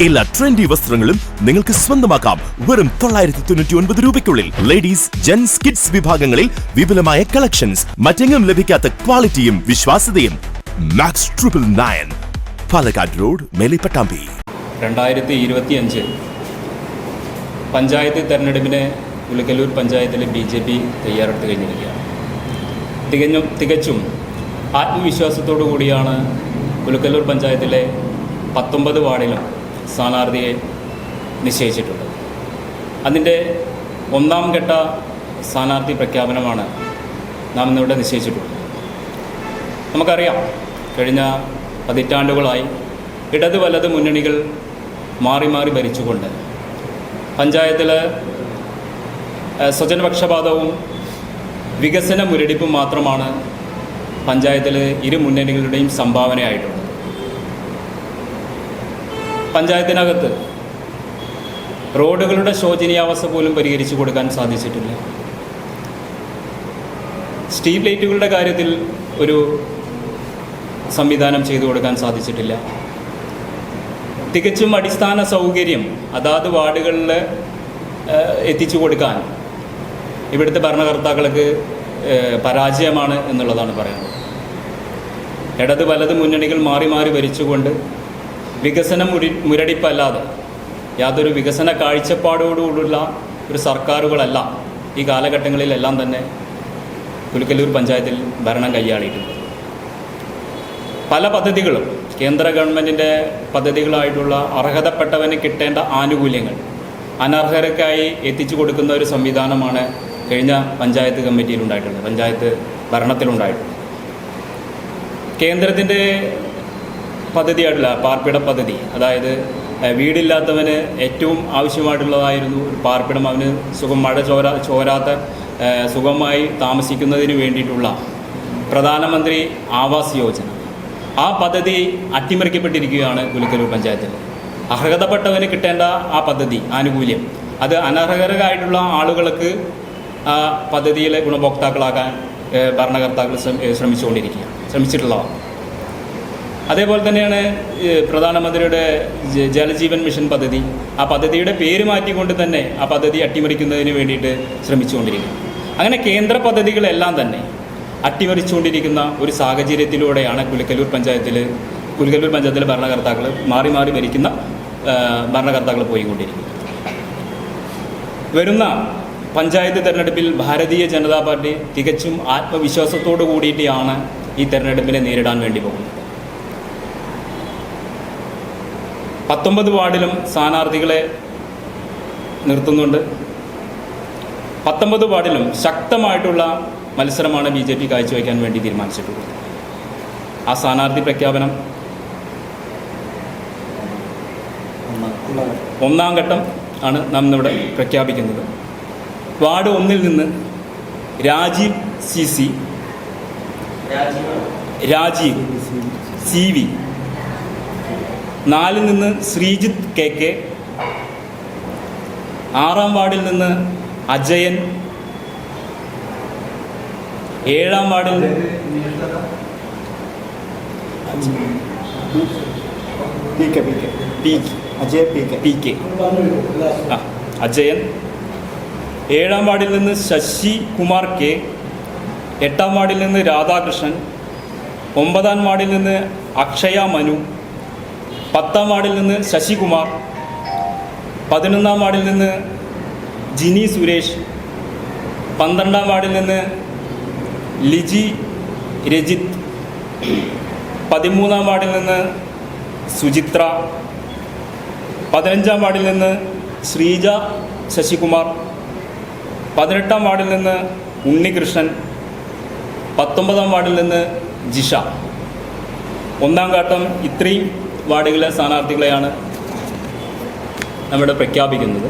എല്ലാ ട്രെൻഡി വസ്ത്രങ്ങളും നിങ്ങൾക്ക് സ്വന്തമാക്കാം വെറും 999 രൂപയ്ക്കുള്ളിൽ. ലേഡീസ്, ജെന്റ്സ്, കിഡ്സ് വിഭാഗങ്ങളിൽ വിപുലമായ കളക്ഷൻസ്, മറ്റെങ്ങും ലഭിക്കാത്ത ക്വാളിറ്റിയും വിശ്വാസ്യതയും. മാക്സ് 999 പാലക്കാട് റോഡ്, മേലെ പട്ടാമ്പി. 2025 പഞ്ചായത്ത് തെരഞ്ഞെടുപ്പിന് ഉലക്കല്ലൂർ പഞ്ചായത്തിലെ BJP തയ്യാറെടുത്ത് കഴിഞ്ഞിരിക്കുകയാണ്. തികച്ചും ആത്മവിശ്വാസത്തോടു കൂടിയാണ് ഉലക്കല്ലൂർ പഞ്ചായത്തിലെ 19 വാർഡിലും സ്ഥാനാർത്ഥിയെ നിശ്ചയിച്ചിട്ടുള്ളത്. അതിൻ്റെ ഒന്നാം ഘട്ട സ്ഥാനാർത്ഥി പ്രഖ്യാപനമാണ് നാം ഇന്നിവിടെ നിശ്ചയിച്ചിട്ടുള്ളത്. നമുക്കറിയാം, കഴിഞ്ഞ പതിറ്റാണ്ടുകളായി ഇടത് വലത് മുന്നണികൾ മാറി മാറി ഭരിച്ചുകൊണ്ട് പഞ്ചായത്തിൽ സ്വജനപക്ഷപാതവും വികസന മുരടിപ്പും മാത്രമാണ് പഞ്ചായത്തിൽ ഇരു മുന്നണികളുടെയും സംഭാവനയായിട്ടുള്ളത്. പഞ്ചായത്തിനകത്ത് റോഡുകളുടെ ശോചനീയാവസ്ഥ പോലും പരിഹരിച്ചു കൊടുക്കാൻ സാധിച്ചിട്ടില്ല. സ്ട്രീറ്റ് ലൈറ്റുകളുടെ കാര്യത്തിൽ ഒരു സംവിധാനം ചെയ്തു കൊടുക്കാൻ സാധിച്ചിട്ടില്ല. തികച്ചും അടിസ്ഥാന സൗകര്യം അതാത് വാർഡുകളിൽ എത്തിച്ചു കൊടുക്കാൻ ഇവിടുത്തെ ഭരണകർത്താക്കൾക്ക് പരാജയമാണ് എന്നുള്ളതാണ് പറയുന്നത്. ഇടത് വലത് മുന്നണികൾ മാറി മാറി ഭരിച്ചുകൊണ്ട് വികസനം മുരടിപ്പല്ലാതെ യാതൊരു വികസന കാഴ്ചപ്പാടോടുകൂടിയുള്ള ഒരു സർക്കാരുകളല്ല ഈ കാലഘട്ടങ്ങളിലെല്ലാം തന്നെ ഉലക്കല്ലൂർ പഞ്ചായത്തിൽ ഭരണം കൈയാളിയിട്ടുണ്ട്. പല പദ്ധതികളും കേന്ദ്ര ഗവൺമെൻറ്റിൻ്റെ പദ്ധതികളായിട്ടുള്ള അർഹതപ്പെട്ടവന് കിട്ടേണ്ട ആനുകൂല്യങ്ങൾ അനർഹർക്കായി എത്തിച്ചു കൊടുക്കുന്ന ഒരു സംവിധാനമാണ് കഴിഞ്ഞ പഞ്ചായത്ത് കമ്മിറ്റിയിലുണ്ടായിട്ടുള്ളത്, പഞ്ചായത്ത് ഭരണത്തിലുണ്ടായിട്ടുള്ളത്. കേന്ദ്രത്തിൻ്റെ പദ്ധതിയായിട്ടുള്ള പാർപ്പിട പദ്ധതി, അതായത് വീടില്ലാത്തവന് ഏറ്റവും ആവശ്യമായിട്ടുള്ളതായിരുന്നു ഒരു പാർപ്പിടം, അവന് മഴ ചോരാത്ത സുഖമായി താമസിക്കുന്നതിന് വേണ്ടിയിട്ടുള്ള പ്രധാനമന്ത്രി ആവാസ് യോജന. ആ പദ്ധതി അട്ടിമറിക്കപ്പെട്ടിരിക്കുകയാണ് ഉലക്കല്ലൂർ പഞ്ചായത്തിൽ. അർഹതപ്പെട്ടവന് കിട്ടേണ്ട ആ പദ്ധതി ആനുകൂല്യം അത് അനർഹരായിട്ടുള്ള ആളുകൾക്ക് ആ പദ്ധതിയിലെ ഗുണഭോക്താക്കളാക്കാൻ ഭരണകർത്താക്കൾ ശ്രമിച്ചിട്ടുള്ളതാണ്. അതേപോലെ തന്നെയാണ് പ്രധാനമന്ത്രിയുടെ ജലജീവൻ മിഷൻ പദ്ധതി. ആ പദ്ധതിയുടെ പേര് മാറ്റിക്കൊണ്ട് തന്നെ ആ പദ്ധതി അട്ടിമറിക്കുന്നതിന് വേണ്ടിയിട്ട് ശ്രമിച്ചുകൊണ്ടിരിക്കുന്നു. അങ്ങനെ കേന്ദ്ര പദ്ധതികളെല്ലാം തന്നെ അട്ടിമറിച്ചുകൊണ്ടിരിക്കുന്ന ഒരു സാഹചര്യത്തിലൂടെയാണ് ഉലക്കല്ലൂർ പഞ്ചായത്തിലെ ഭരണകർത്താക്കൾ മാറി മാറി ഭരിക്കുന്ന ഭരണകർത്താക്കൾ പോയിക്കൊണ്ടിരിക്കുന്നത്. വരുന്ന പഞ്ചായത്ത് തെരഞ്ഞെടുപ്പിൽ ഭാരതീയ ജനതാ പാർട്ടി തികച്ചും ആത്മവിശ്വാസത്തോടു കൂടിയിട്ടാണ് ഈ തെരഞ്ഞെടുപ്പിനെ നേരിടാൻ വേണ്ടി പോകുന്നത്. 19 വാർഡിലും സ്ഥാനാർത്ഥികളെ നിർത്തുന്നുണ്ട്. 19 വാർഡിലും ശക്തമായിട്ടുള്ള മത്സരമാണ് BJP കാഴ്ചവെക്കാൻ വേണ്ടി തീരുമാനിച്ചിട്ടുള്ളത്. ആ സ്ഥാനാർത്ഥി പ്രഖ്യാപനം ഒന്നാം ഘട്ടം ആണ് നാം ഇന്നിവിടെ പ്രഖ്യാപിക്കുന്നത്. വാർഡ് 1 നിന്ന് രാജീവ് CV, 4 നിന്ന് ശ്രീജിത്ത് KK, 6 വാർഡിൽ നിന്ന് അജയൻ, 7 വാർഡിൽ അജയൻ, 7 വാർഡിൽ നിന്ന് ശശി കുമാർ K, 8 വാർഡിൽ നിന്ന് രാധാകൃഷ്ണൻ, 9 വാർഡിൽ നിന്ന് അക്ഷയ മനു, 10 വാർഡിൽ നിന്ന് ശശികുമാർ, 11 വാർഡിൽ നിന്ന് ജിനി സുരേഷ്, 12 വാർഡിൽ നിന്ന് ലിജി രജിത്ത്, 13 വാർഡിൽ നിന്ന് സുചിത്ര, 15 വാർഡിൽ നിന്ന് ശ്രീജ ശശികുമാർ, 18 വാർഡിൽ നിന്ന് ഉണ്ണികൃഷ്ണൻ, 19 വാർഡിൽ നിന്ന് ജിഷ. ഒന്നാം ഘട്ടം ഇത്രയും വാർഡുകളിലെ സ്ഥാനാർത്ഥികളെയാണ് നമ്മുടെ പ്രഖ്യാപിക്കുന്നത്.